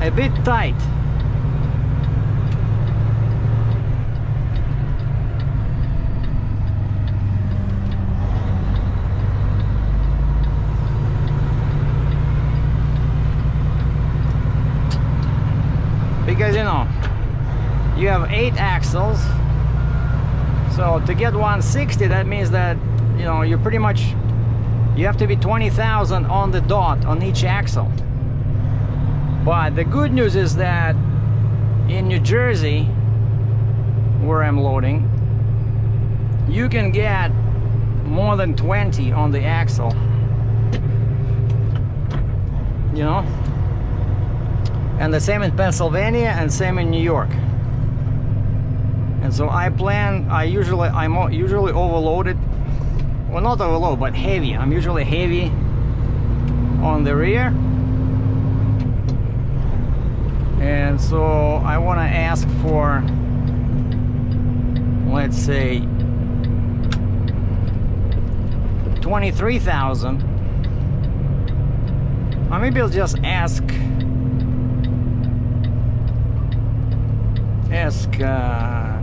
a bit tight. Because you know, you have 8 axles, so to get 160, that means that, you know, you pretty much, you have to be 20,000 on the dot on each axle. But the good news is that in New Jersey, where I'm loading, you can get more than 20 on the axle, you know. And the same in Pennsylvania and same in New York. And so I'm usually overloaded. Well, not overload, but heavy. I'm usually heavy on the rear. And so I want to ask for, let's say, 23,000. Or maybe I'll just ask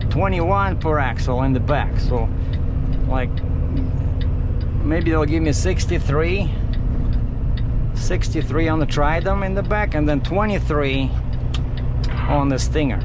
21 per axle in the back. So like maybe they'll give me 63 on the Tridom in the back, and then 23 on the Stinger.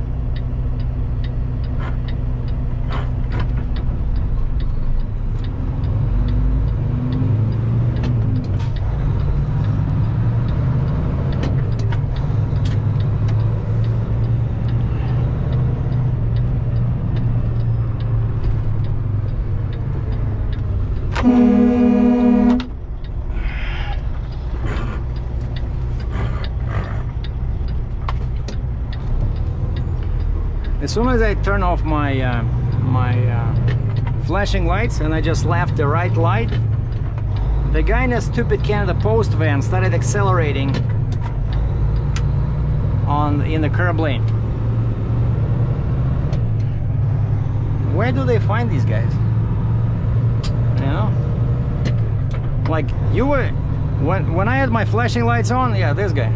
As soon as I turn off my flashing lights and I just left the right light, the guy in a stupid Canada Post van started accelerating in the curb lane. Where do they find these guys? You know, like you were when I had my flashing lights on. Yeah, this guy.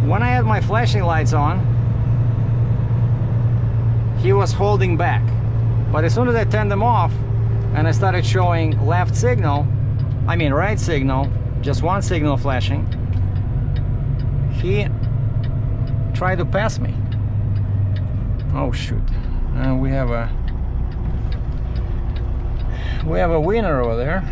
When I had my flashing lights on, he was holding back. But as soon as I turned them off and I started showing right signal, just one signal flashing, he tried to pass me. Oh shoot. We have a winner over there.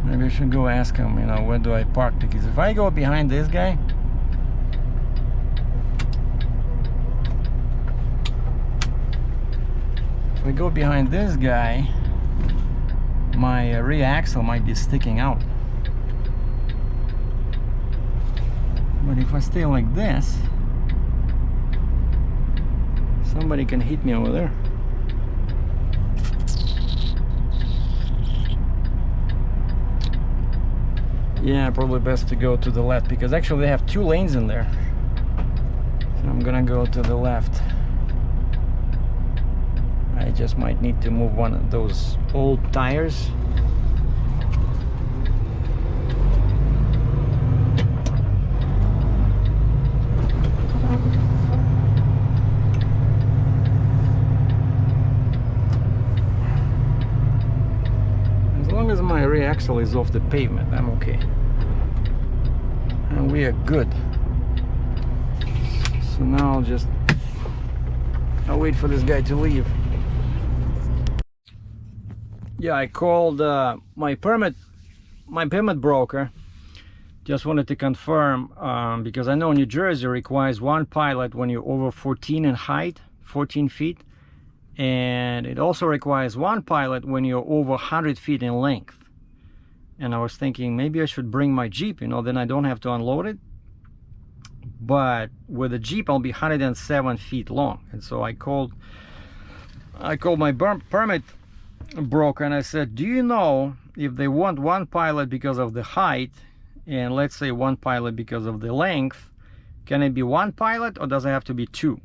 Maybe I should go ask him, you know, where do I park? Because if I go behind this guy, my rear axle might be sticking out. But if I stay like this, somebody can hit me over there. Yeah, probably best to go to the left, because actually they have 2 lanes in there. So I'm gonna go to the left. I just might need to move one of those old tires. As long as my rear axle is off the pavement, I'm okay. And we are good. So now I'll wait for this guy to leave. Yeah, I called my permit broker. Just wanted to confirm, because I know New Jersey requires 1 pilot when you're over 14 in height, 14 feet. And it also requires 1 pilot when you're over 100 feet in length. And I was thinking maybe I should bring my Jeep, you know, then I don't have to unload it. But with the Jeep I'll be 107 feet long. And so I called my permit broker and I said, do you know if they want 1 pilot because of the height and let's say 1 pilot because of the length, can it be 1 pilot or does it have to be 2,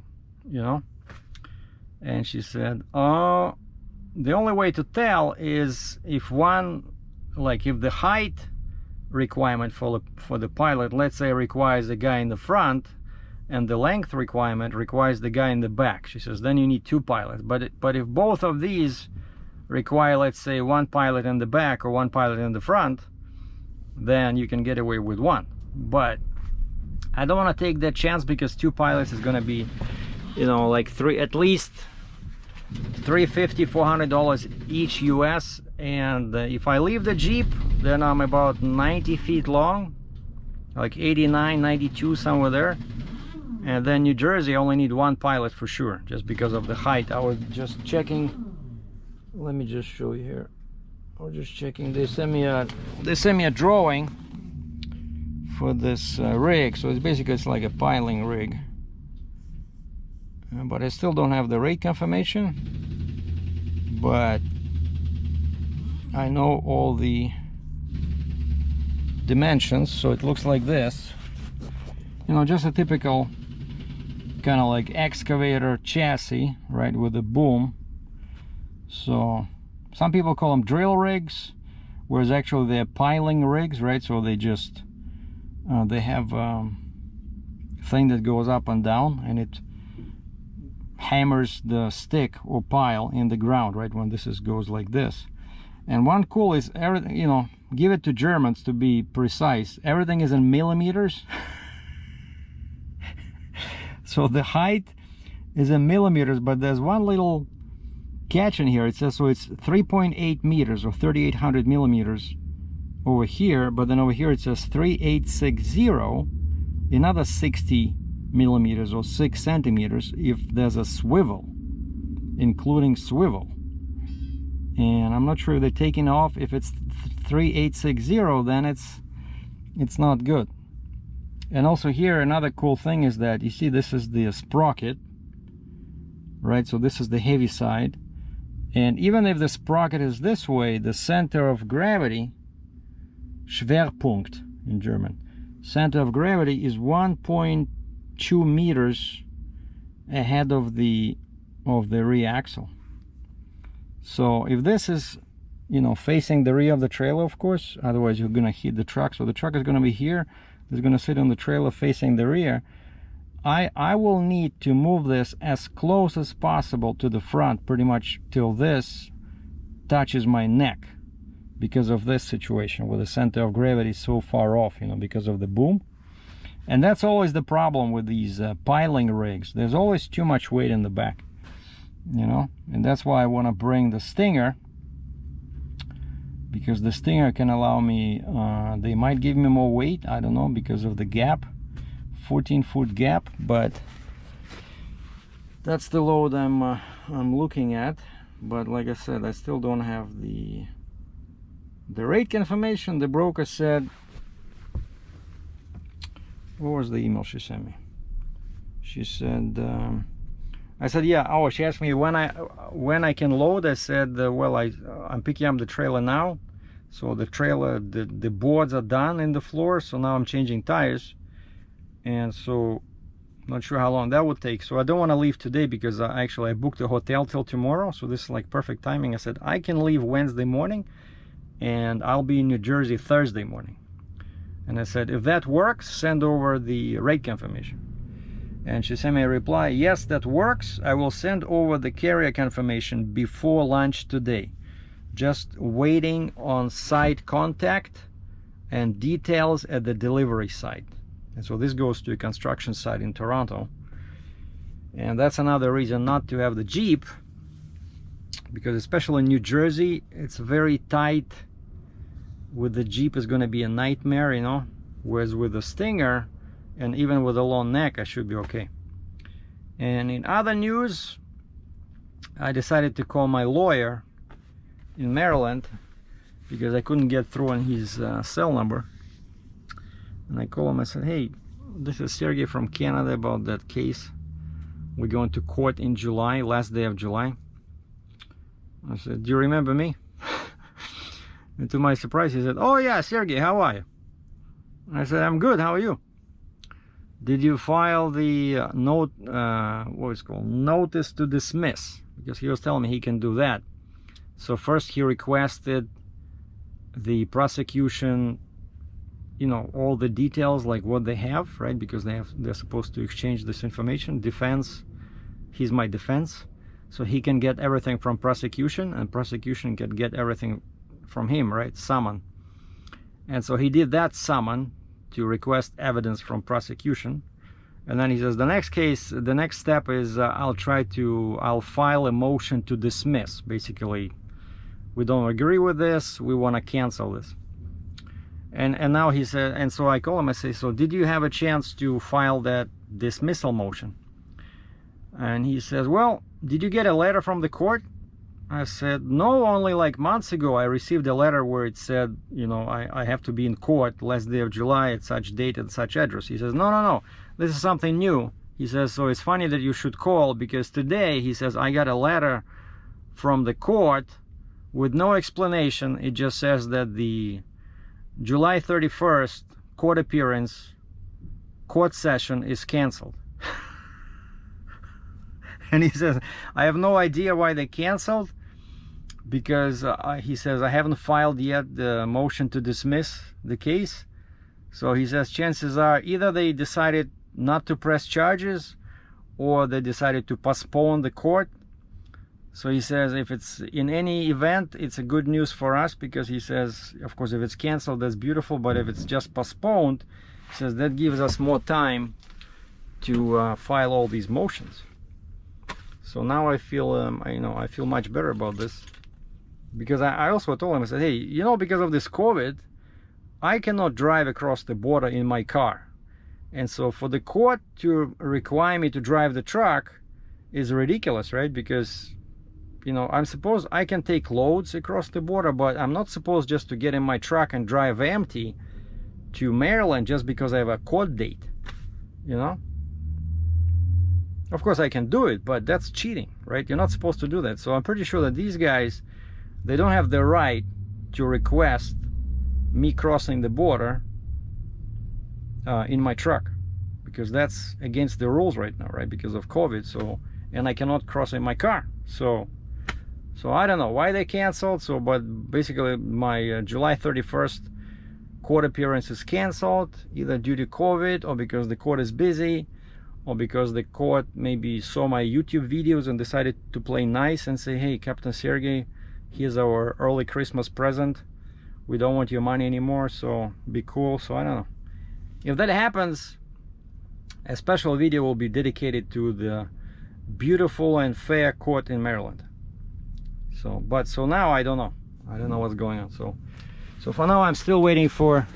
you know? And she said, oh, the only way to tell is if one, like if the height requirement for the pilot, let's say, requires a guy in the front, and the length requirement requires the guy in the back, she says, then you need two pilots. But if both of these require, let's say, one pilot in the back or one pilot in the front, then you can get away with one. But I don't want to take that chance, because two pilots is going to be, you know, like at least $350, $400 each US. And if I leave the Jeep, then I'm about 90 feet long, like 89, 92, somewhere there. And then New Jersey, I only need one pilot for sure, just because of the height. I was just checking. Let me just show you here. I was just checking. They sent me a drawing for this rig. So it's basically, it's like a piling rig. But I still don't have the rate confirmation. But I know all the dimensions, so it looks like this. You know, just a typical kind of like excavator chassis, right, with a boom. So some people call them drill rigs, whereas actually they're piling rigs, right? So they just they have a thing that goes up and down, and it hammers the stick or pile in the ground, right, when this goes like this. And one cool is everything, you know, give it to Germans to be precise, everything is in millimeters. So the height is in millimeters, but there's one little catch in here. It says, so it's 3.8 meters or 3,800 millimeters over here, but then over here it says 3,860, another 60 millimeters or 6 centimeters if there's a swivel, including swivel. And I'm not sure if they're taking off. If it's 3,860, then it's not good. And also here, another cool thing is that you see this is the sprocket, right? So this is the heavy side, and even if the sprocket is this way, the center of gravity, Schwerpunkt in German, center of gravity is 1.2 meters ahead of the rear axle. So if this is, you know, facing the rear of the trailer, of course, otherwise you're gonna hit the truck. So the truck is gonna be here, it's gonna sit on the trailer facing the rear. I will need to move this as close as possible to the front, pretty much till this touches my neck, because of this situation where the center of gravity is so far off, you know, because of the boom. And that's always the problem with these piling rigs. There's always too much weight in the back, you know, and that's why I want to bring the Stinger, because the Stinger can allow me, they might give me more weight, I don't know, because of the gap, 14-foot gap, but that's the load I'm looking at. But like I said, I still don't have the rate confirmation. The broker said, what was the email she sent me? She said, I said, yeah. Oh, she asked me when I can load. I said, well, I'm picking up the trailer now. So the trailer, the boards are done in the floor. So now I'm changing tires. And so not sure how long that would take. So I don't want to leave today, because actually I booked a hotel till tomorrow. So this is like perfect timing. I said, I can leave Wednesday morning and I'll be in New Jersey Thursday morning. And I said, if that works, send over the rate confirmation. And she sent me a reply, yes, that works. I will send over the carrier confirmation before lunch today. Just waiting on site contact and details at the delivery site. And so this goes to a construction site in Toronto. And that's another reason not to have the Jeep, because especially in New Jersey, it's very tight. With the Jeep is going to be a nightmare, you know, whereas with the Stinger, and even with a long neck, I should be okay. And in other news, I decided to call my lawyer in Maryland, because I couldn't get through on his cell number. And I called him, I said, hey, this is Sergei from Canada about that case. We're going to court in July, last day of July. I said, do you remember me? And to my surprise, he said, oh yeah, Sergei, how are you? I said, I'm good, how are you? Did you file the what is it called? Notice to dismiss? Because he was telling me he can do that. So first he requested the prosecution, you know, all the details, like what they have, right? Because they're supposed to exchange this information. Defense, he's my defense, so he can get everything from prosecution, and prosecution can get everything from him, right? Summon. And so he did that summon to request evidence from prosecution. And then he says the next step is I'll file a motion to dismiss. Basically, we don't agree with this, we want to cancel this. And now he said, and so I call him, I say, so did you have a chance to file that dismissal motion? And he says, well, did you get a letter from the court? I said, no, only like months ago I received a letter where it said, you know, I have to be in court last day of July at such date and such address. He says, no, this is something new. He says, so it's funny that you should call, because today, he says, I got a letter from the court with no explanation. It just says that the July 31st court session is canceled. And he says, I have no idea why they canceled, because he says, I haven't filed yet the motion to dismiss the case. So he says, chances are either they decided not to press charges, or they decided to postpone the court. So he says, if it's in any event, it's a good news for us, because he says, of course, if it's canceled, that's beautiful, but if it's just postponed, he says, that gives us more time to file all these motions. So now I feel, I feel much better about this, because I also told him, I said, hey, you know, because of this COVID, I cannot drive across the border in my car. And so for the court to require me to drive the truck is ridiculous, right? Because, you know, I can take loads across the border, but I'm not supposed just to get in my truck and drive empty to Maryland just because I have a court date, you know? Of course I can do it, but that's cheating, right? You're not supposed to do that. So I'm pretty sure that these guys, they don't have the right to request me crossing the border in my truck, because that's against the rules right now, right? Because of COVID. So, and I cannot cross in my car. So I don't know why they canceled. So, but basically my July 31st court appearance is canceled, either due to COVID, or because the court is busy, or because the court maybe saw my YouTube videos and decided to play nice and say, hey, Captain Sergei, here's our early Christmas present. We don't want your money anymore, so be cool. So I don't know. If that happens, a special video will be dedicated to the beautiful and fair court in Maryland. So now I don't know. I don't know what's going on. So for now I'm still waiting for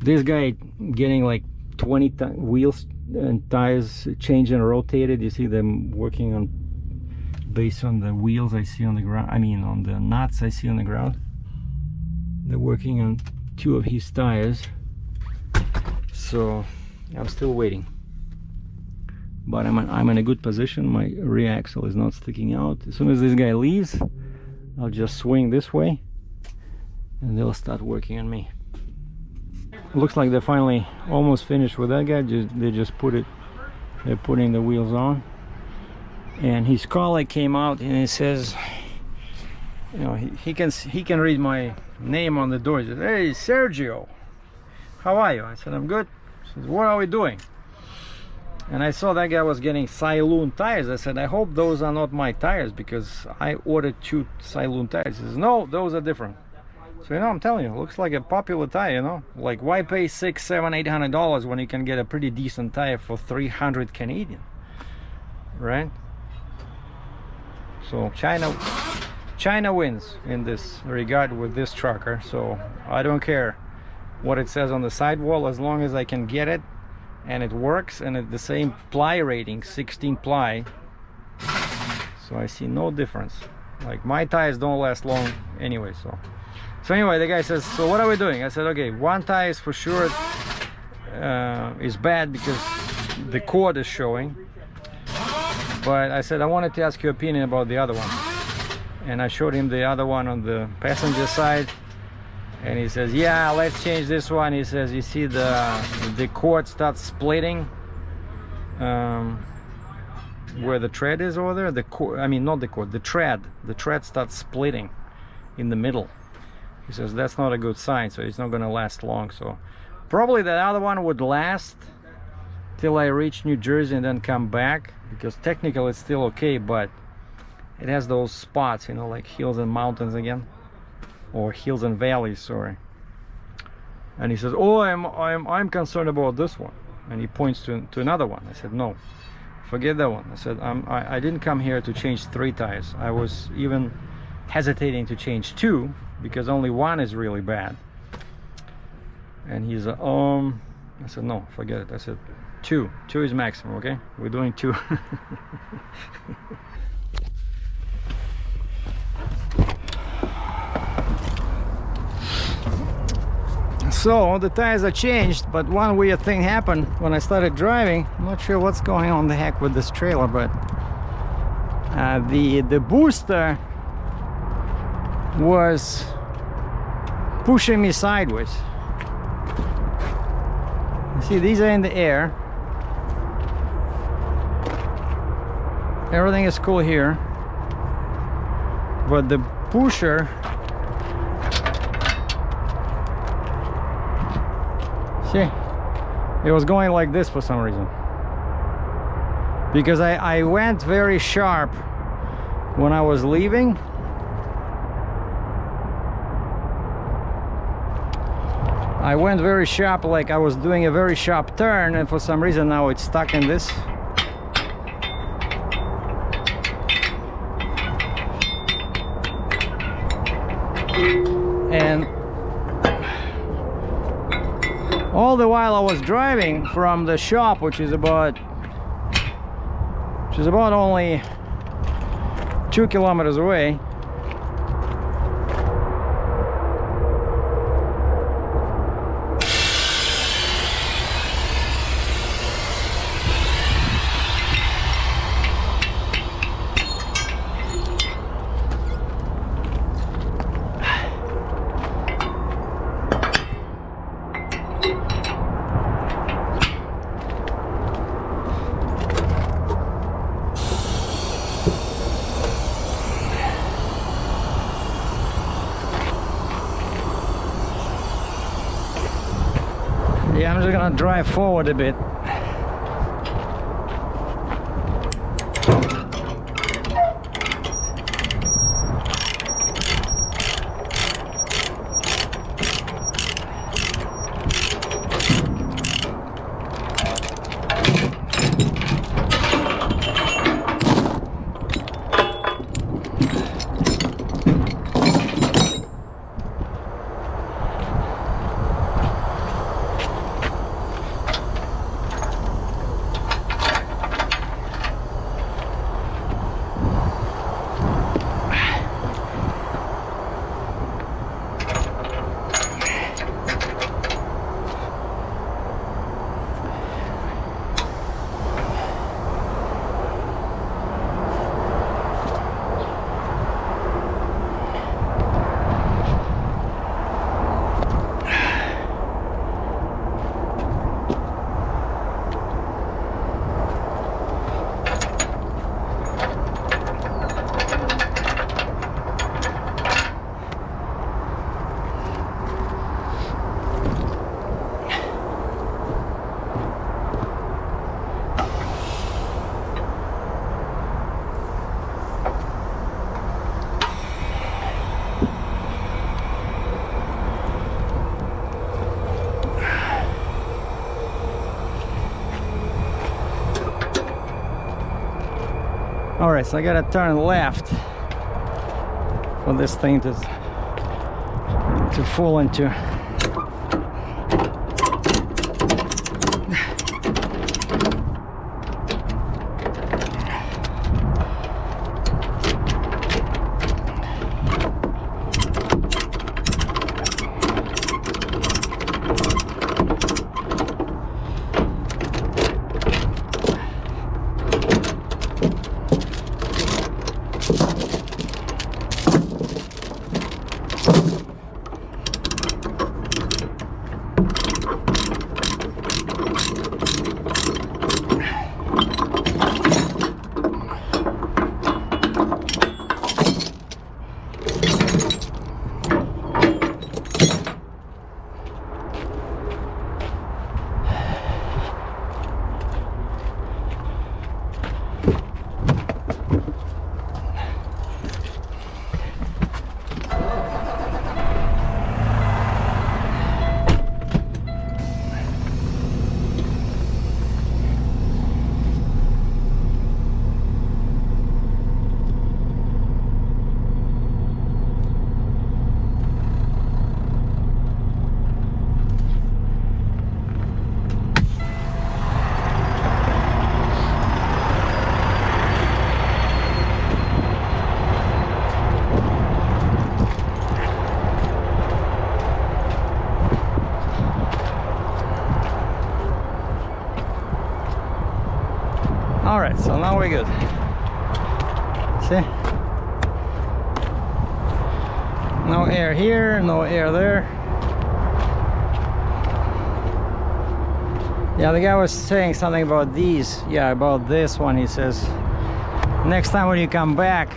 this guy getting like 20 wheels and tires changed and rotated. You see them working on based on the wheels I see on the ground. I mean on the nuts I see on the ground. They're working on 2 of his tires. So I'm still waiting, but I'm in a good position. My rear axle is not sticking out. As soon as this guy leaves, I'll just swing this way and they'll start working on me. Looks like they're finally almost finished with that guy. They're putting the wheels on, and his colleague came out and he says, you know, he can read my name on the door. He says, hey, Sergio, how are you? I said, I'm good. He says, what are we doing? And I saw that guy was getting Saloon tires. I said, I hope those are not my tires, because I ordered 2 Saloon tires. He says, no, those are different. So, you know, I'm telling you, it looks like a popular tire, you know? Like, why pay $600, $700, $800 when you can get a pretty decent tire for 300 Canadian, right? So China wins in this regard with this trucker. So I don't care what it says on the sidewall, as long as I can get it and it works, and at the same ply rating, 16 ply. So I see no difference. Like, my tires don't last long anyway. So anyway, the guy says, so what are we doing? I said, okay, one tire is for sure is bad because the cord is showing, but I said I wanted to ask your opinion about the other one. And I showed him the other one on the passenger side, and he says, yeah, let's change this one. He says, you see the cord starts splitting, where the tread is over there, the cord, I mean not the cord, the tread starts splitting in the middle. He says that's not a good sign, so it's not going to last long. So probably that other one would last till I reach New Jersey and then come back, because technically it's still okay, but it has those spots, you know, like hills and mountains again, or hills and valleys, sorry. And he says, oh, I'm concerned about this one, and he points to another one. I said, no, forget that one. I said, I didn't come here to change 3 tires. I was even hesitating to change 2 because only 1 is really bad. And he's I said, no, forget it. I said, 2 is maximum, okay? We're doing 2. So the tires are changed, but one weird thing happened when I started driving. I'm not sure what's going on the heck with this trailer, but the booster was pushing me sideways. You see, these are in the air. Everything is cool here, but the pusher, see, it was going like this for some reason, because I went very sharp when I was leaving. I went very sharp, like I was doing a very sharp turn, and for some reason now it's stuck in this. And all the while I was driving from the shop, which is about only 2 kilometers away, yeah, I'm just gonna drive forward a bit. All right, so I gotta turn left for this thing to fall into. right, so now we're good. See? No air here, no air there. Yeah, the guy was saying something about these. Yeah, about this one. He says next time when you come back,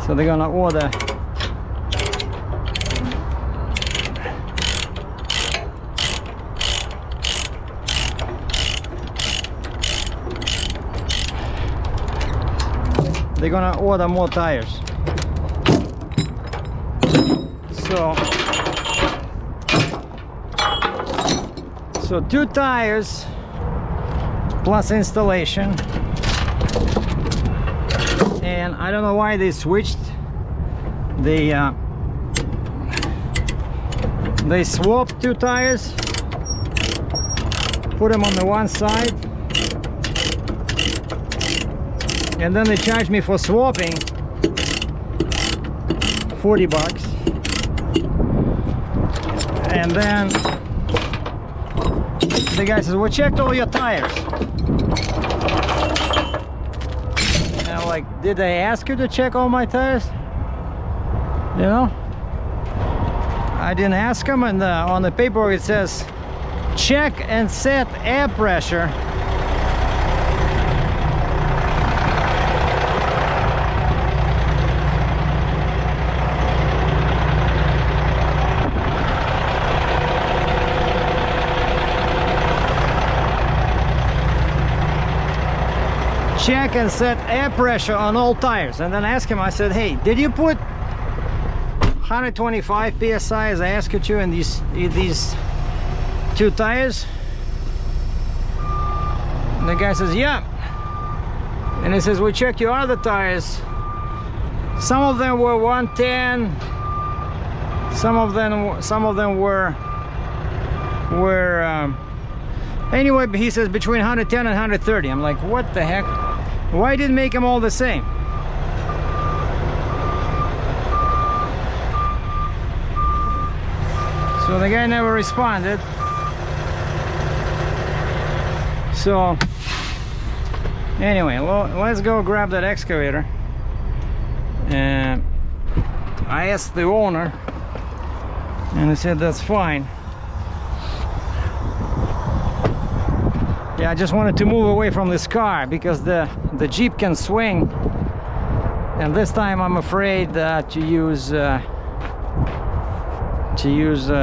so they're gonna order more tires. So 2 tires plus installation, and I don't know why they switched. They swapped 2 tires, put them on the one side, and then they charged me for swapping $40. And then the guy says, "We checked all your tires." And I'm like, "Did I ask you to check all my tires?" You know, I didn't ask him. And on the paper it says, "Check and set air pressure." Check and set air pressure on all tires. And then I asked him, I said, "Hey, did you put 125 psi as I asked you to in these 2 tires?" And the guy says, "Yeah." And he says, "We checked your other tires. Some of them were 110. Some of them were anyway." But he says between 110 and 130. I'm like, what the heck? Why didn't make them all the same? So the guy never responded. So anyway, let's go grab that excavator. And I asked the owner, and he said that's fine. Yeah, I just wanted to move away from this car because the Jeep can swing, and this time I'm afraid to use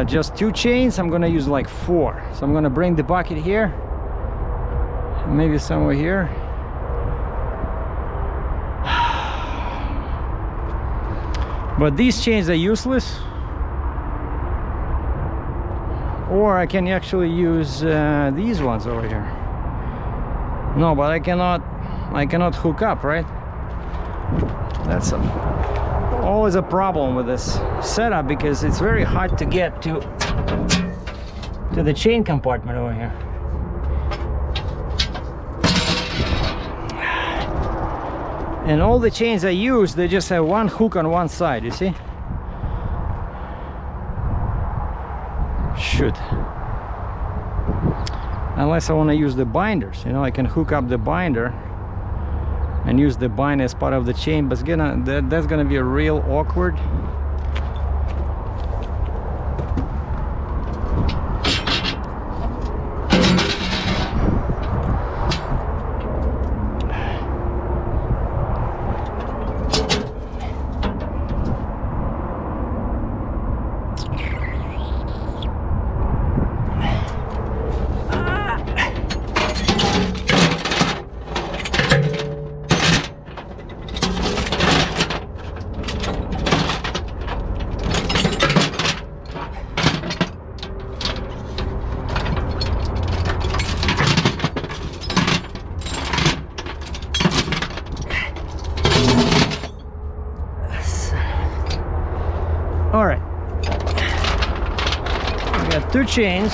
just 2 chains. I'm gonna use like 4. So I'm gonna bring the bucket here, maybe somewhere here. But these chains are useless. Or I can actually use these ones over here. No, but I cannot hook up, right? That's always a problem with this setup, because it's very hard to get to the chain compartment over here. And all the chains I use, they just have 1 hook on one side, you see? Shoot. Unless I want to use the binders, you know, I can hook up the binder and use the binder as part of the chain, but that's gonna be a real awkward. All right, we got 2 chains.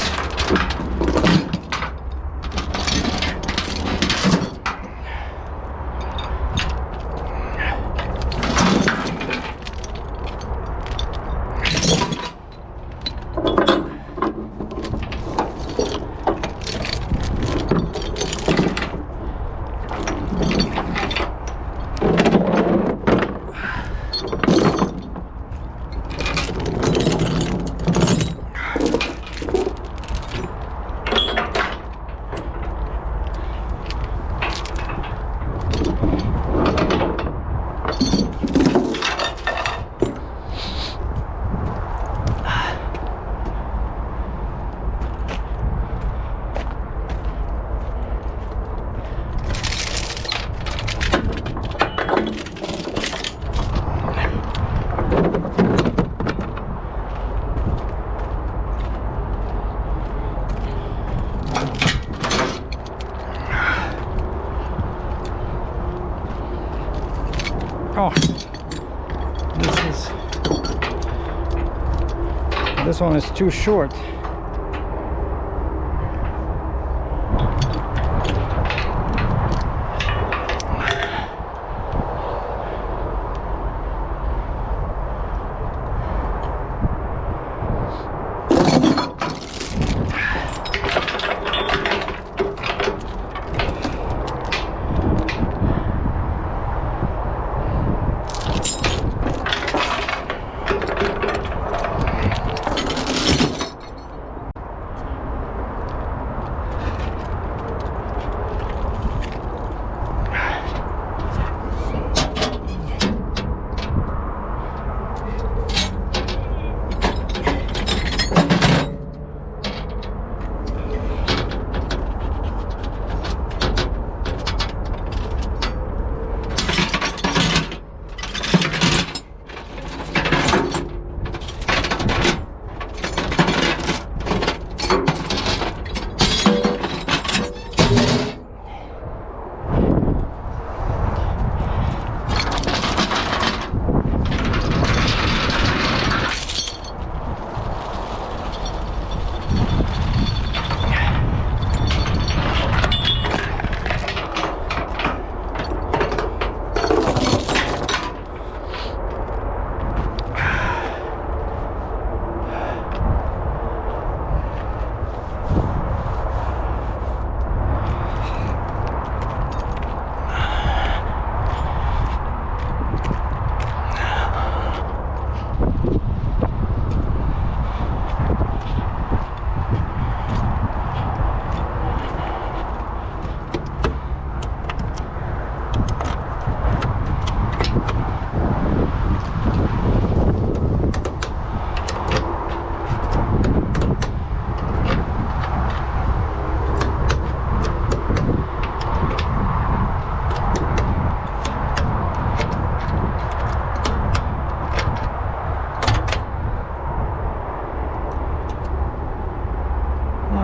This one is too short.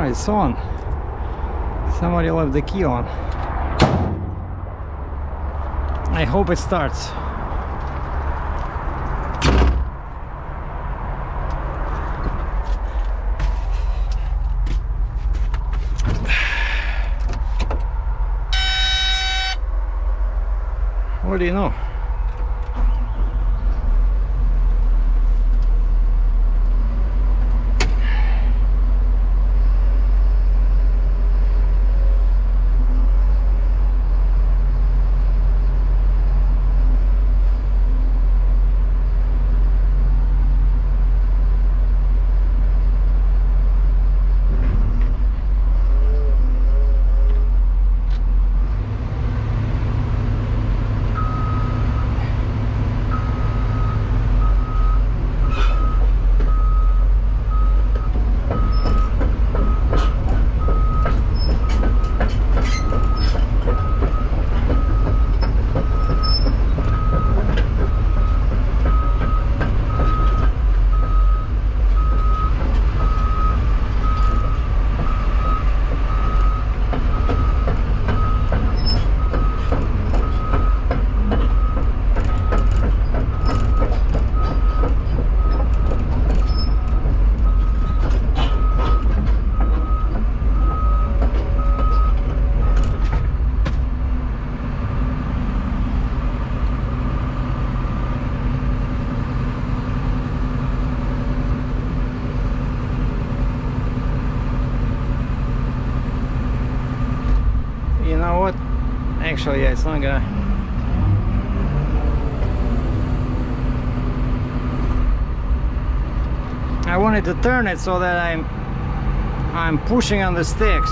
It's on. Somebody left the key on. I hope it starts. What do you know? Actually, yeah, it's not gonna. I wanted to turn it so that I'm pushing on the sticks.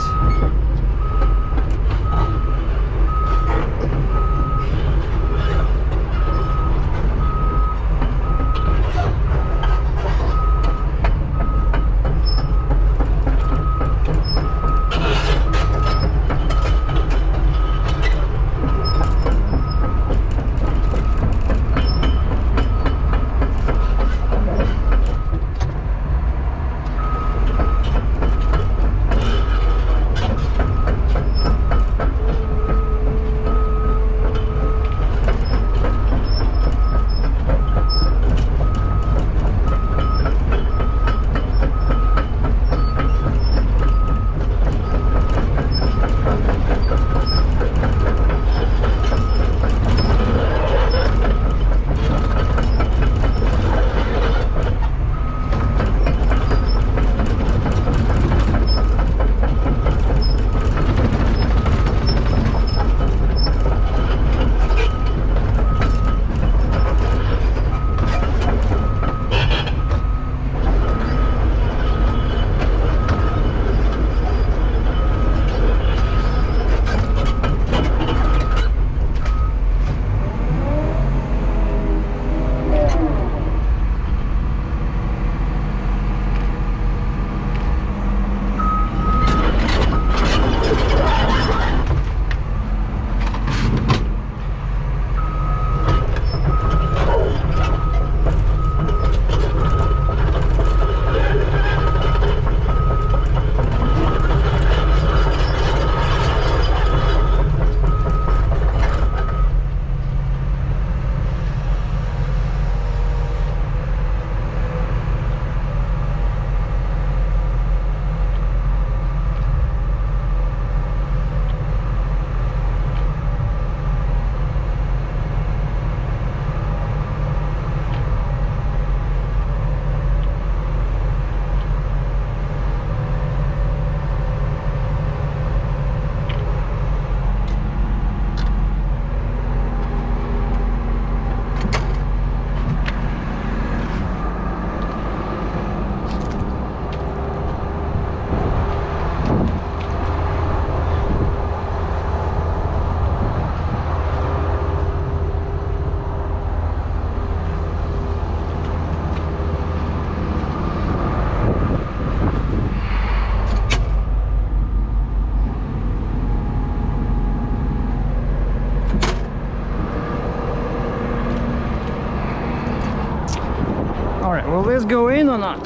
right, will this go in or not?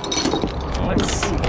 Let's see.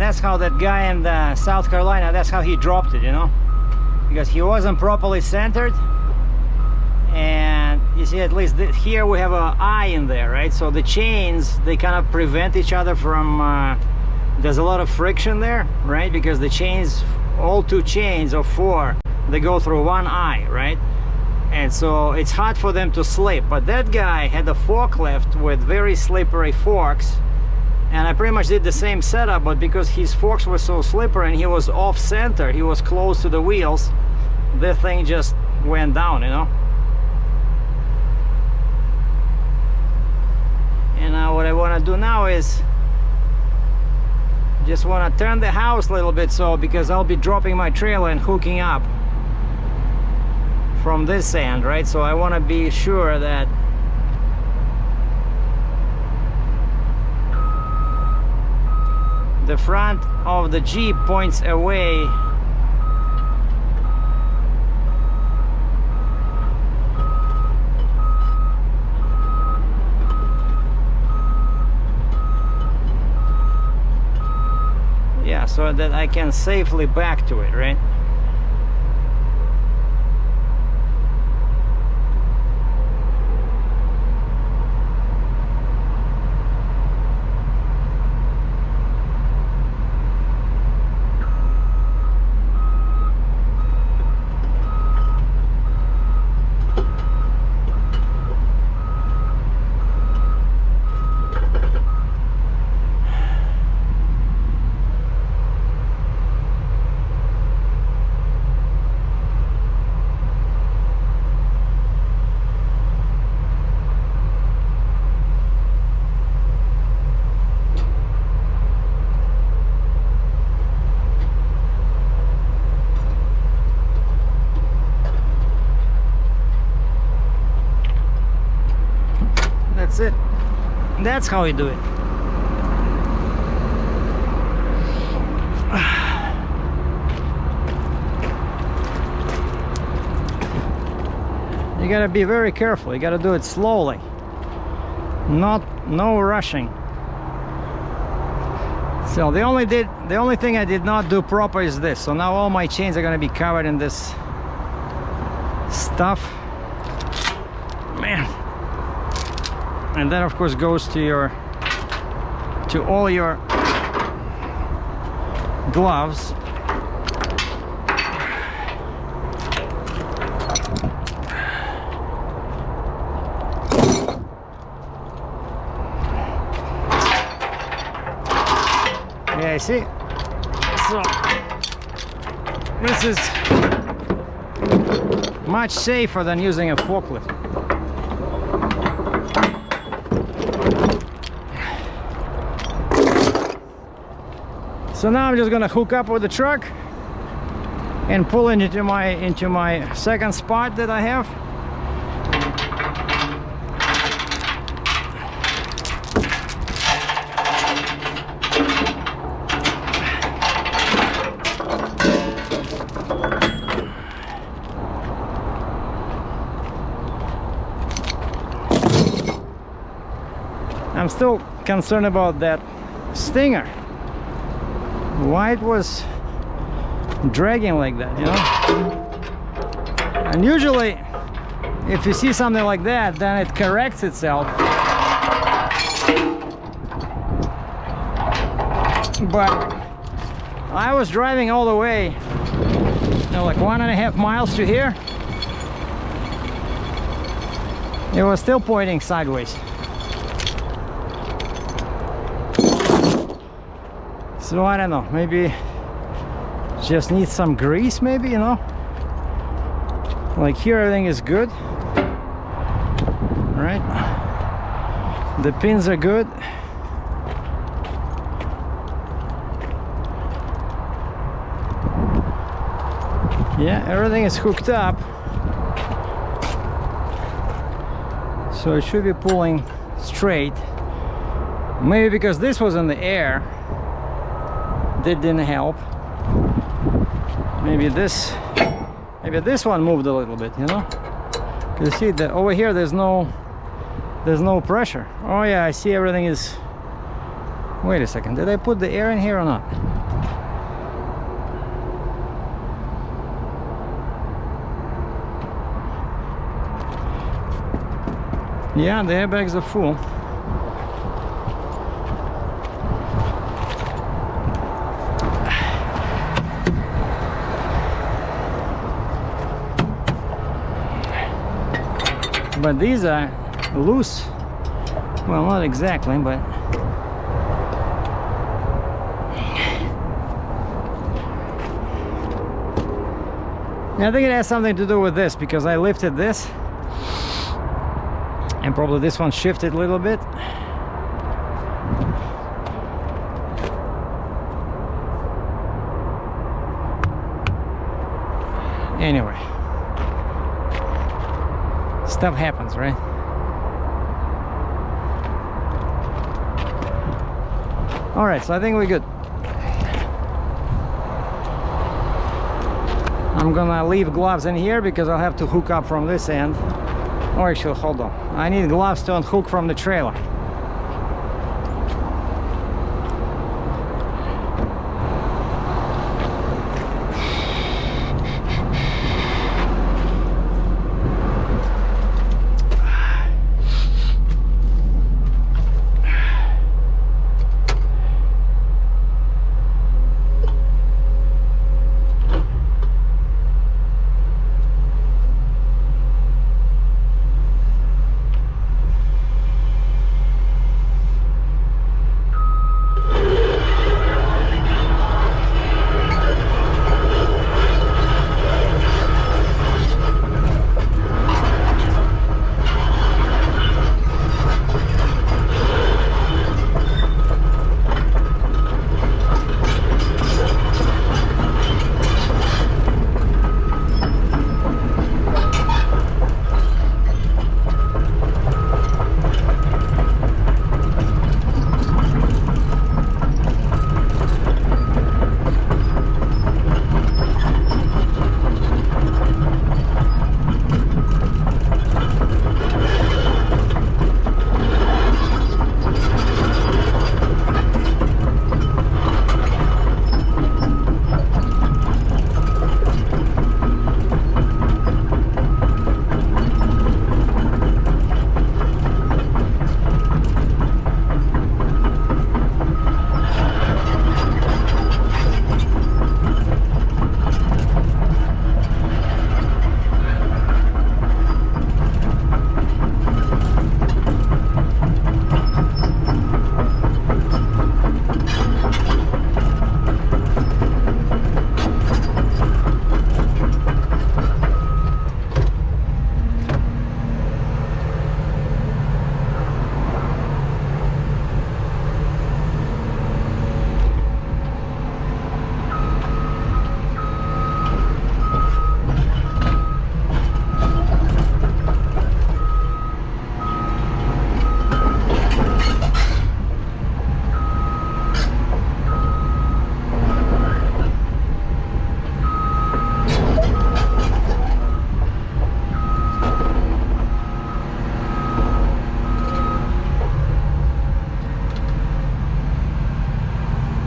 that's how that guy in South Carolina, that's how he dropped it, you know, because he wasn't properly centered. And you see, at least here we have an eye in there, right? So the chains, they kind of prevent each other from there's a lot of friction there, right? Because the chains, all two chains of 4, they go through one eye, right? And so it's hard for them to slip. But that guy had a forklift with very slippery forks, and I pretty much did the same setup, but because his forks were so slippery and he was off center, he was close to the wheels, the thing just went down, you know. what I want to do now is just want to turn the house a little bit, so because I'll be dropping my trailer and hooking up from this end, right? So I want to be sure that the front of the Jeep points away so that I can safely back to it, right? That's it. That's how you do it. You gotta be very careful. You gotta do it slowly. No rushing. So the only thing I did not do proper is this. So now all my chains are gonna be covered in this stuff. Man. And that of course goes to all your gloves. Yeah, see? So this is much safer than using a forklift. So now I'm just gonna hook up with the truck and pull it into my second spot that I have. I'm still concerned about that stinger. Why it was dragging like that, you know? And usually if you see something like that, then it corrects itself. But I was driving all the way, you know, like 1.5 miles to here. It was still pointing sideways. So I don't know, maybe just needs some grease, maybe, you know? Like here everything is good. All right, the pins are good. Yeah, everything is hooked up. So it should be pulling straight. Maybe because this was in the air, that didn't help. Maybe this one moved a little bit, you know? You see that over here there's no pressure. Oh yeah, I see everything is. Wait a second, did I put the air in here or not? Yeah, the airbags are full. But these are loose. Well, not exactly, but I think it has something to do with this, because I lifted this and probably this one shifted a little bit. Anyway, stuff happens, right? All right, so I think we're good. I'm gonna leave gloves in here because I'll have to hook up from this end. Oh, actually, hold on. I need gloves to unhook from the trailer.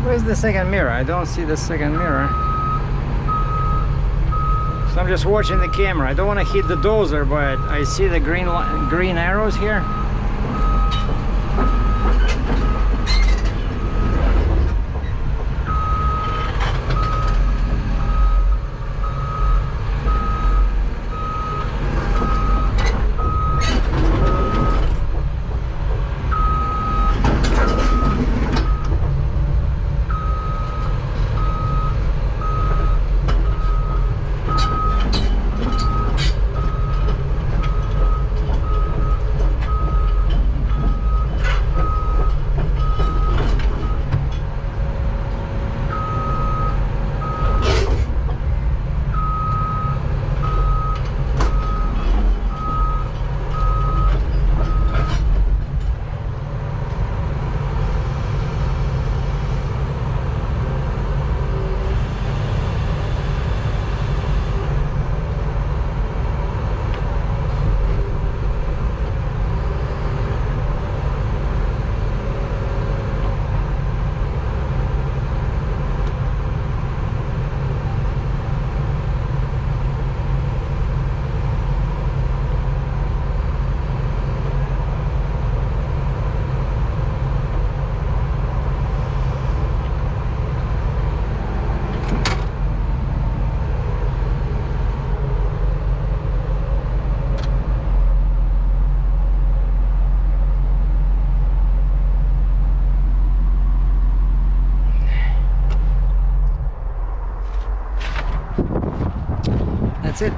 Where's the second mirror? I don't see the second mirror. So I'm just watching the camera. I don't want to hit the dozer, but I see the green arrows here. That's it.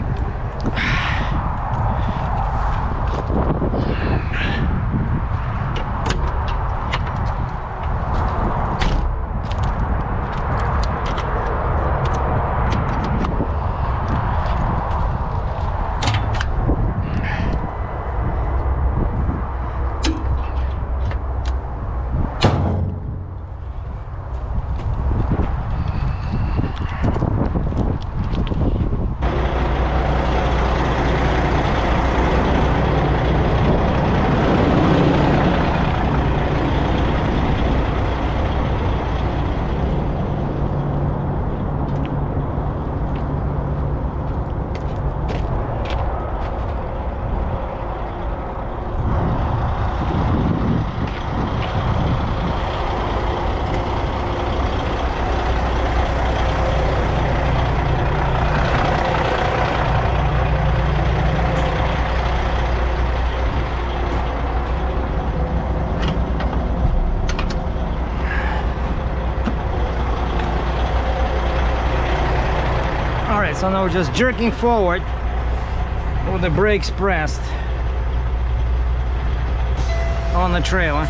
So now we're just jerking forward with the brakes pressed on the trailer.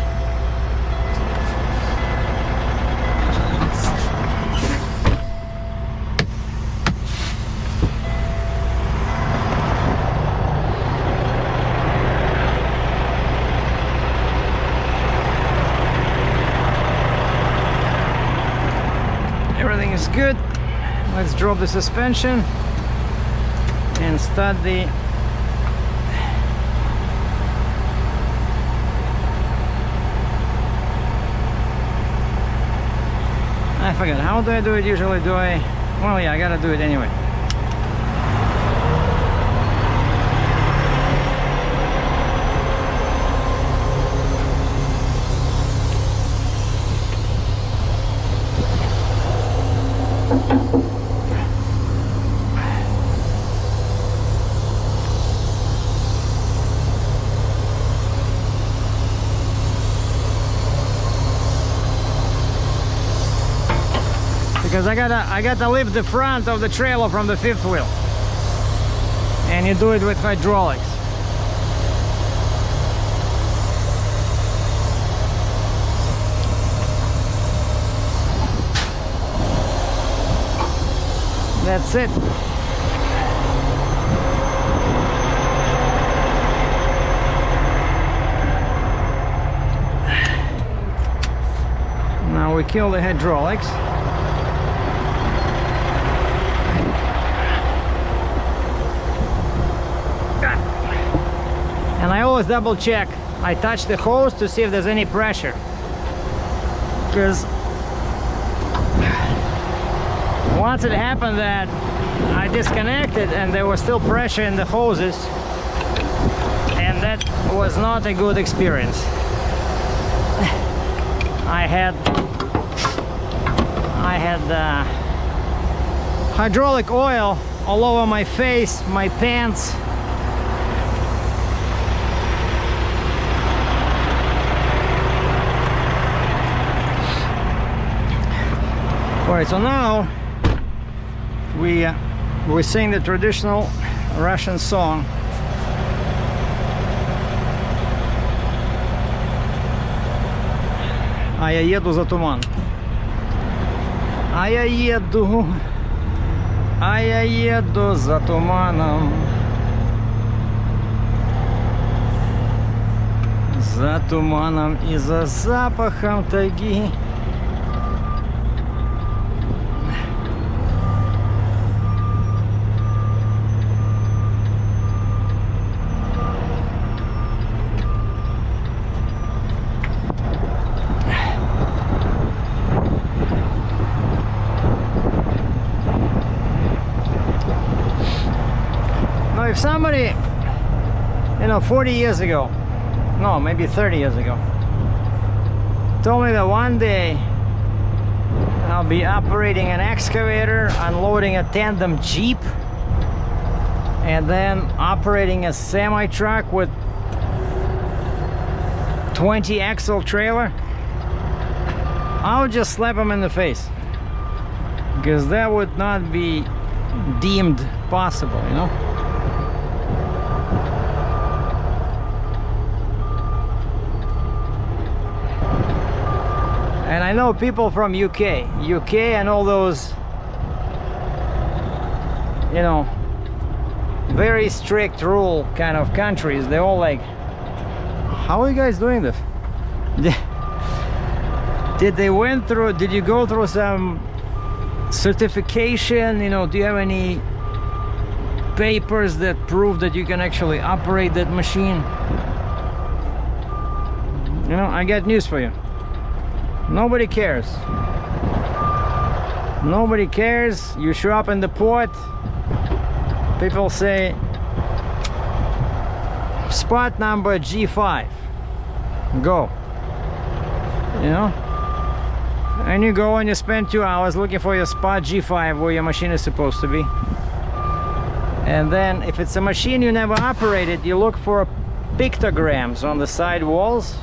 Everything is good. Let's drop the suspension and start the I forgot, how do I do it usually? Well, yeah, I gotta do it anyway. Because I gotta lift the front of the trailer from the fifth wheel, and you do it with hydraulics. That's it. Now we kill the hydraulics. And I always double check. I touch the hose to see if there's any pressure, because once it happened that I disconnected and there was still pressure in the hoses, and that was not a good experience. I had hydraulic oil all over my face, my pants. Alright, so now we sing the traditional Russian song. А я еду за туман. А я еду за туманом. За туманом и за запахом тайги. If somebody, 40 years ago, no, maybe 30 years ago, told me that one day I'll be operating an excavator, unloading a tandem Jeep, and then operating a semi-truck with 20 axle trailer, I would just slap him in the face, because that would not be deemed possible, And I know people from UK and all those, very strict rule kind of countries. They're all like, how are you guys doing this? Did you go through some certification? Do you have any papers that prove that you can actually operate that machine? I got news for you. Nobody cares. Nobody cares. You show up in the port, people say spot number G5, go, and you go and you spend 2 hours looking for your spot G5 where your machine is supposed to be. And then if it's a machine you never operated, you look for pictograms on the side walls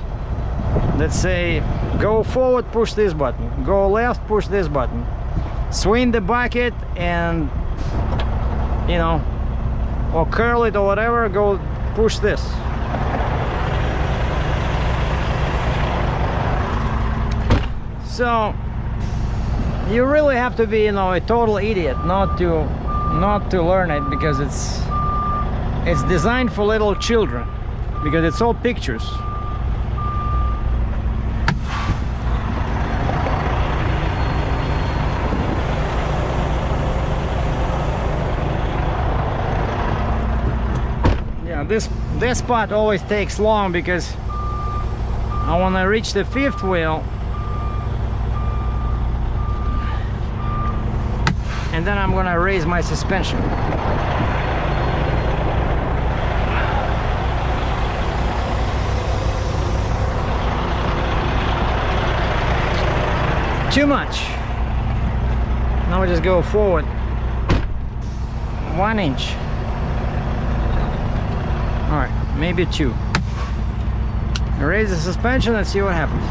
that say, go forward, push this button, go left, push this button, swing the bucket and you know, or curl it or whatever, go push this. So you really have to be, you know, a total idiot not to learn it, because it's designed for little children, because it's all pictures. Yeah, this part always takes long, because I want to reach the fifth wheel, and then I'm gonna raise my suspension. Too much. Now we just go forward 1 inch. All right, maybe 2. Raise the suspension and see what happens.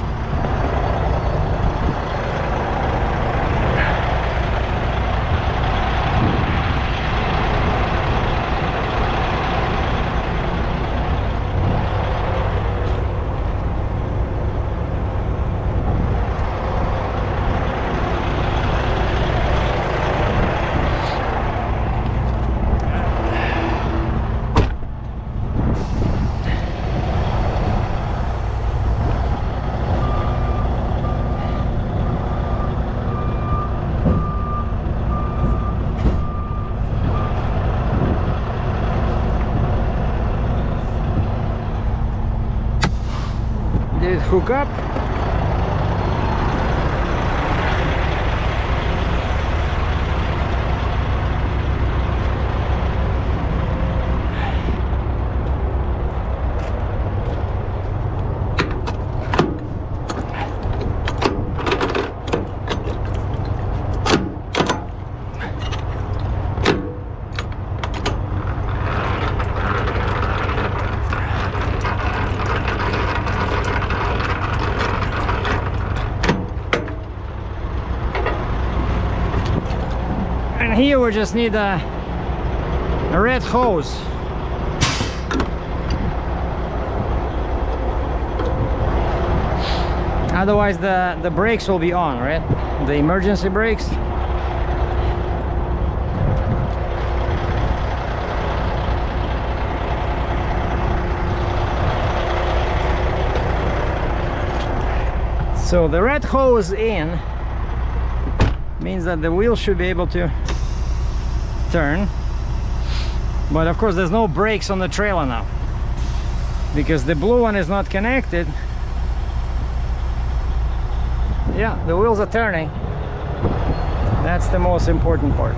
Did it hook up? And here we just need a red hose. Otherwise the brakes will be on, right? The emergency brakes. So the red hose in means that the wheel should be able to turn, but of course there's no brakes on the trailer now because the blue one is not connected. Yeah, the wheels are turning. That's the most important part.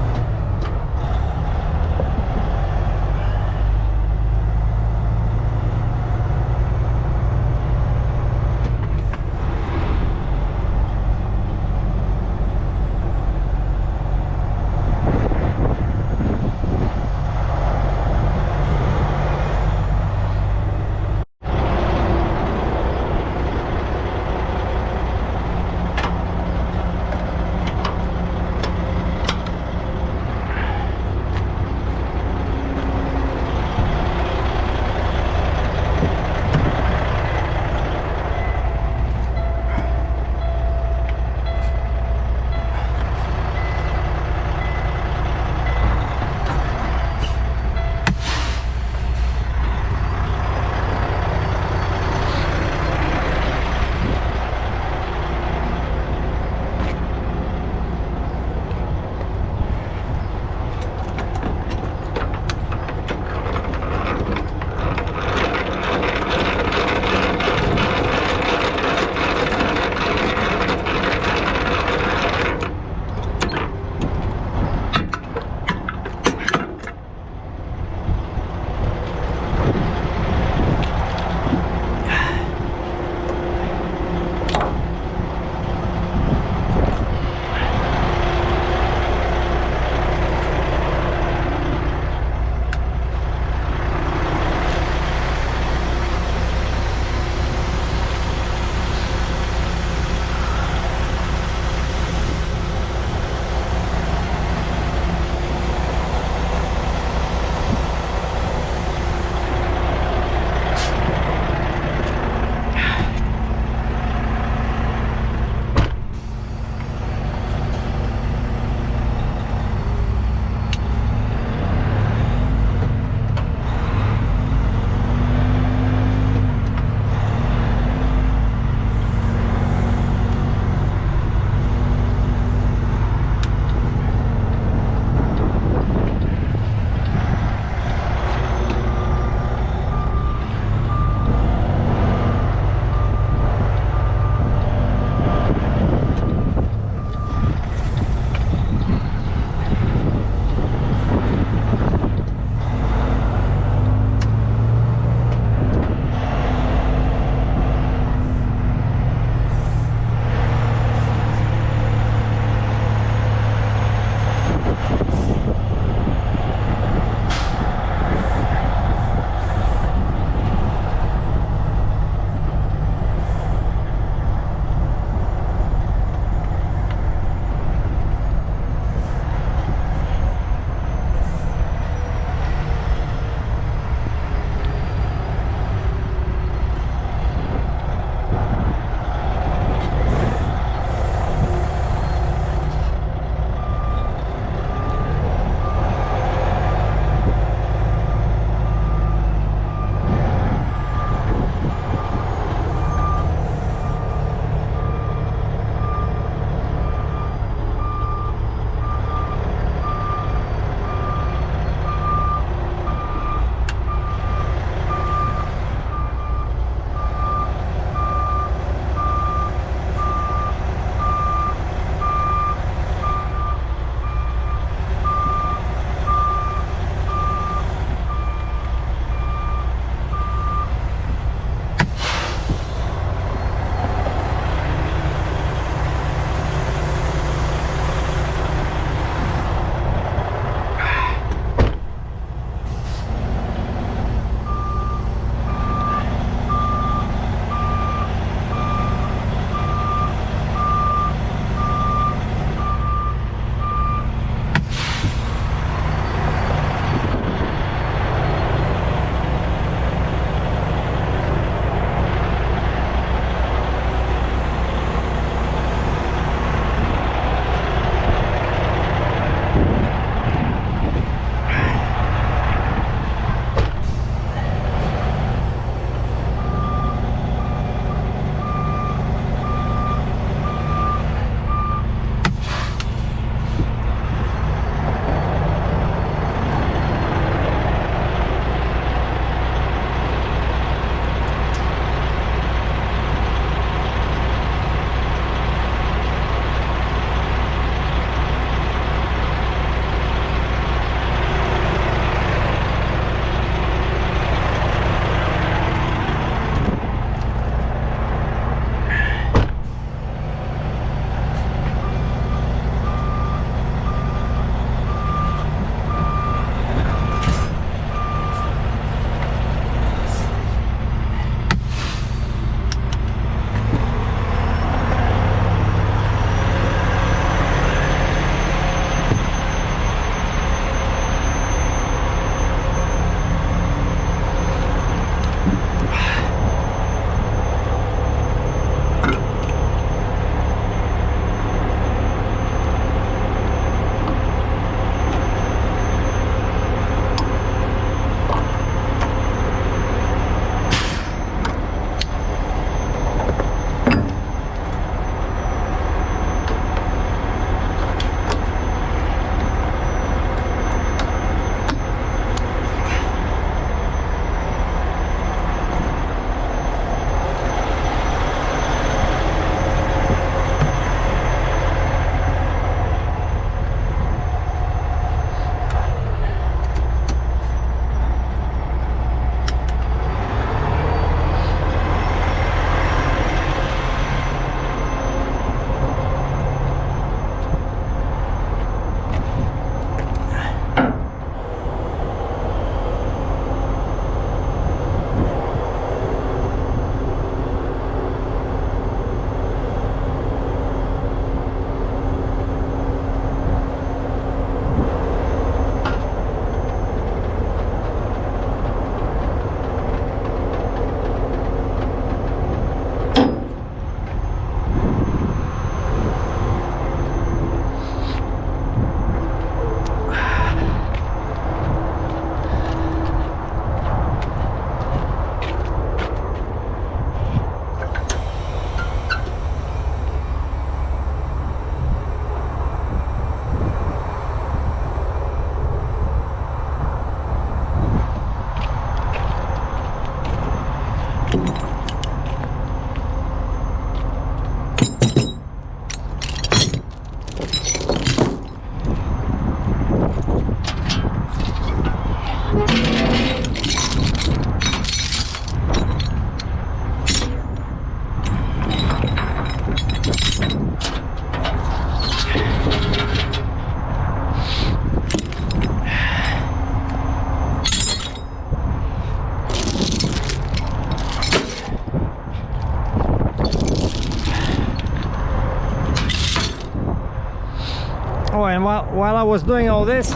Oh, and while I was doing all this,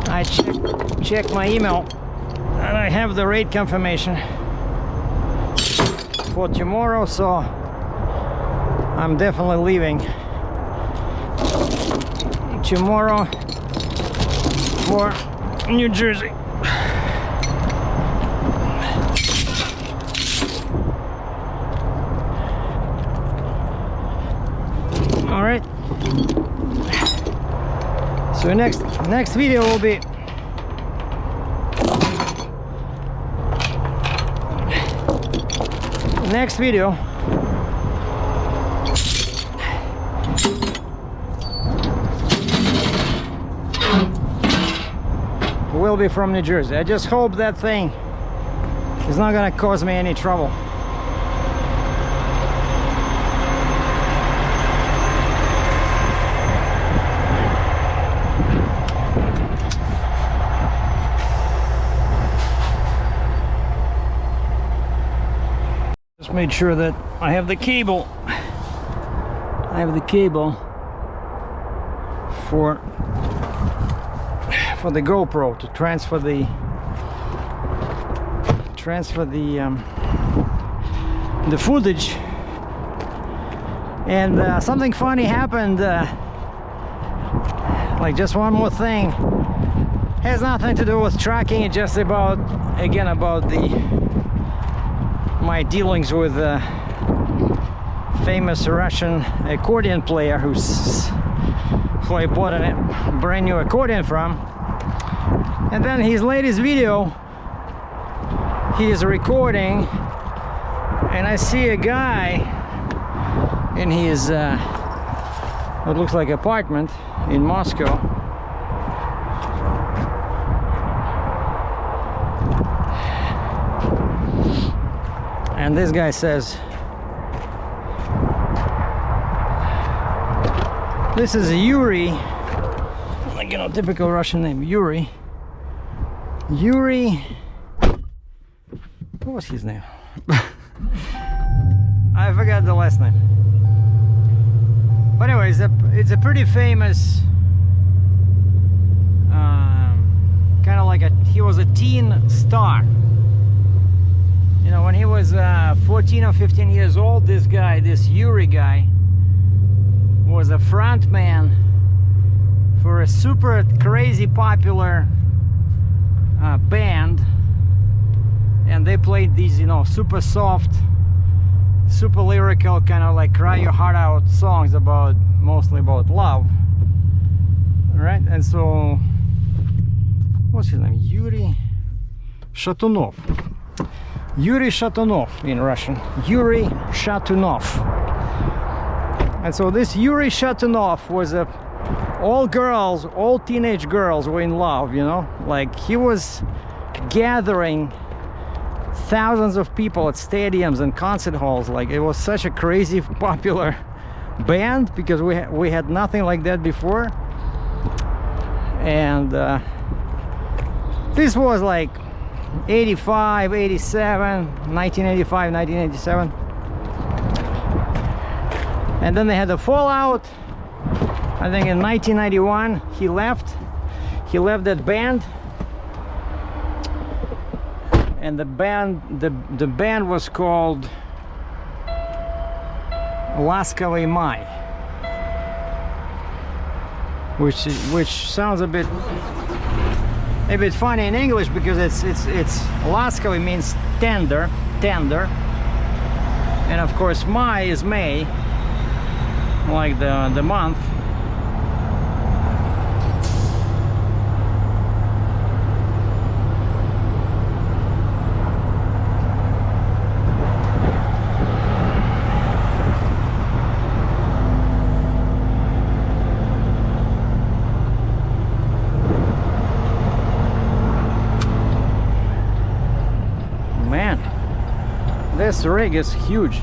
I checked my email, and I have the rate confirmation for tomorrow, so I'm definitely leaving tomorrow for New Jersey. All right. So next video will be will be from New Jersey. I just hope that thing is not gonna cause me any trouble. Just made sure that I have the cable. For the GoPro to transfer the footage. And something funny happened, like just one more thing, has nothing to do with tracking, it's just about my dealings with a famous Russian accordion player who I bought a brand new accordion from. And then his latest video, he is recording, and I see a guy in his what looks like apartment in Moscow. And this guy says, this is Yuri, like, you know, typical Russian name, Yuri. What was his name? I forgot the last name. But anyways, it's a pretty famous, kind of like he was a teen star. was 14 or 15 years old, this guy, this Yuri guy, was a front man for a super crazy popular band, and they played these, you know, super soft, super lyrical, kind of like cry your heart out songs about, mostly about love. All right, and so what's his name? Yuri Shatunov. Yuri Shatunov in Russian. Yuri Shatunov. And so this Yuri Shatunov was a all girls, all teenage girls were in love, you know, like he was gathering thousands of people at stadiums and concert halls. Like it was such a crazy popular band because we had nothing like that before. And this was like 85, 87, 1985, 1987. And then they had a fallout. I think in 1991 he left that band, and the band was called Laskovy Mai, which sounds a bit funny in English because it's Laskovy means tender, and of course Mai is May, like the month. Man, this rig is huge.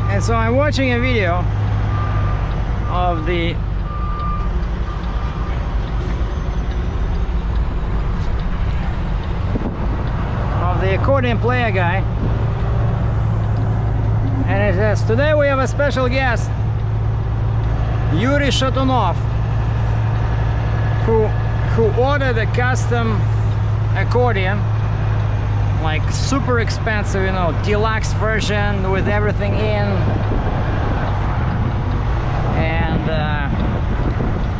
And so I'm watching a video of the accordion player guy, and it says, today we have a special guest, Yuri Shatunov, who ordered a custom accordion, like super expensive, you know, deluxe version with everything in, and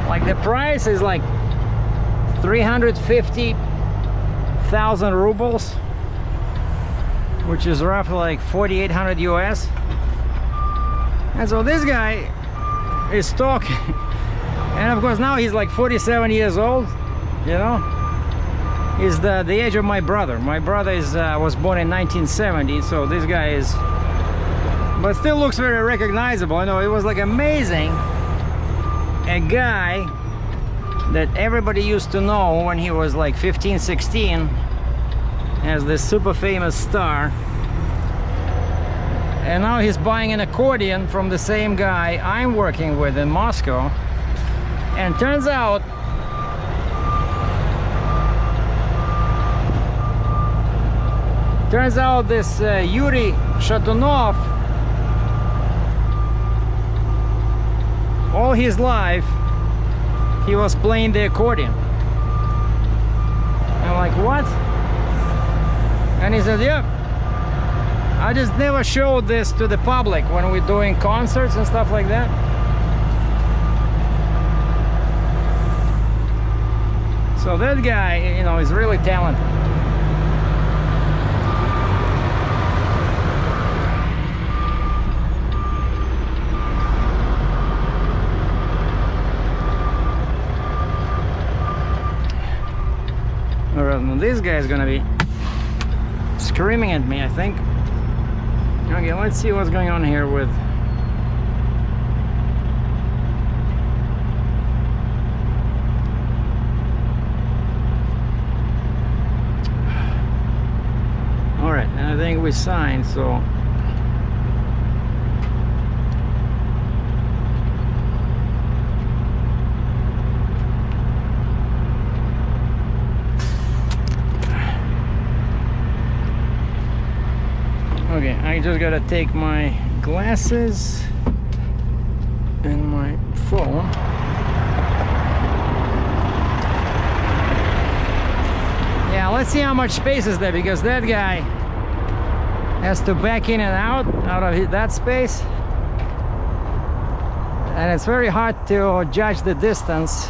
like the price is like 350,000 rubles, which is roughly like 4,800 US. And so this guy is talking, and of course now he's like 47 years old, you know. Is the age of my brother. My brother was born in 1970, so this guy is, but still looks very recognizable. I know, it was like amazing. A guy that everybody used to know when he was like 15, 16, as this super famous star, and now he's buying an accordion from the same guy I'm working with in Moscow. And turns out this Yuri Shatunov, all his life he was playing the accordion. I'm like, what? And he said, yeah, I just never showed this to the public when we're doing concerts and stuff like that. So that guy, you know, is really talented. This guy is gonna be screaming at me, I think. Okay, let's see what's going on here with all right. I think we signed, so okay, I just gotta take my glasses and my phone. Yeah, let's see how much space is there, because that guy has to back in and out of that space, and it's very hard to judge the distance.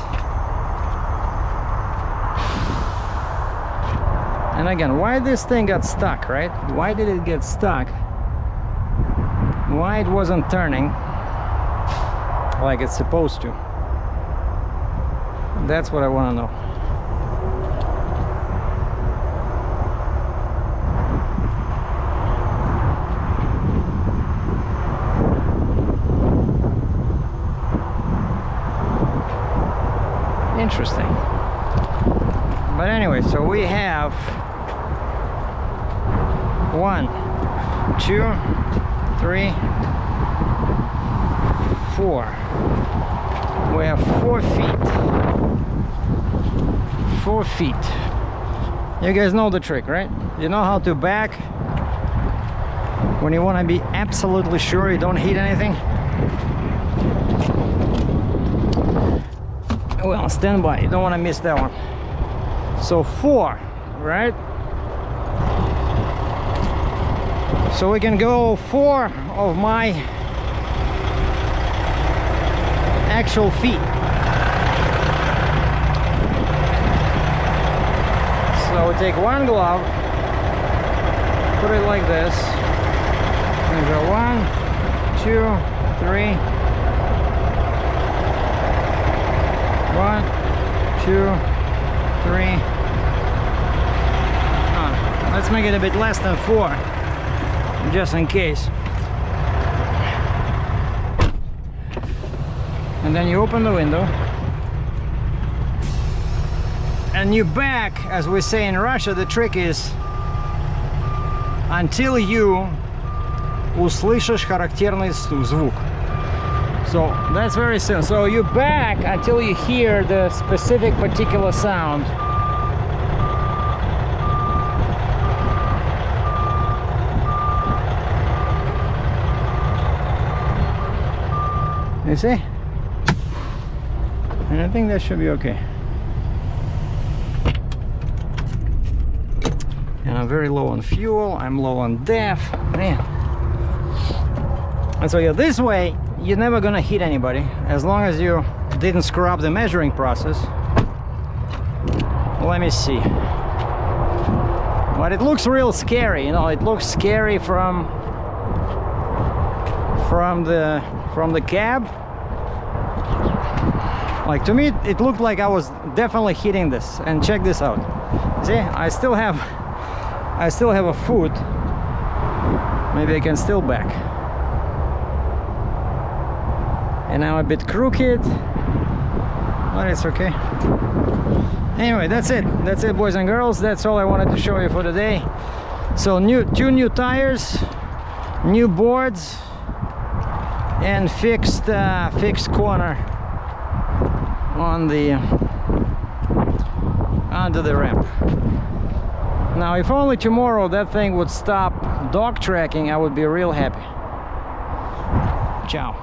And again, why this thing got stuck, right? Why did it get stuck? Why it wasn't turning like it's supposed to? That's what I want to know. Interesting. But anyway, so we have 1, 2, 3, 4. We have 4 feet. 4 feet. You guys know the trick, right? You know how to back when you want to be absolutely sure you don't hit anything? Well, stand by, you don't want to miss that one. So 4, right? So we can go 4 of my actual feet. So we take one glove, put it like this, and go 1, 2, 3. 1, 2, 3. Let's make it a bit less than 4, just in case. And then you open the window and you back, as we say in Russia. The trick is until you услышишь характерный звук. So that's very simple. So you back until you hear the specific particular sound. You see? And I think that should be okay. And I'm very low on fuel, I'm low on def, man. And so yeah, this way you're never gonna hit anybody as long as you didn't screw up the measuring process. Let me see. But it looks real scary, you know, it looks scary from the cab. Like, to me it looked like I was definitely hitting this. And check this out. See, I still have a foot. Maybe I can still back. And I'm a bit crooked, but it's okay. Anyway, that's it, boys and girls. That's all I wanted to show you for today. So two new tires, new boards, and fixed corner onto the ramp. Now, if only tomorrow that thing would stop dog tracking, I would be real happy. Ciao.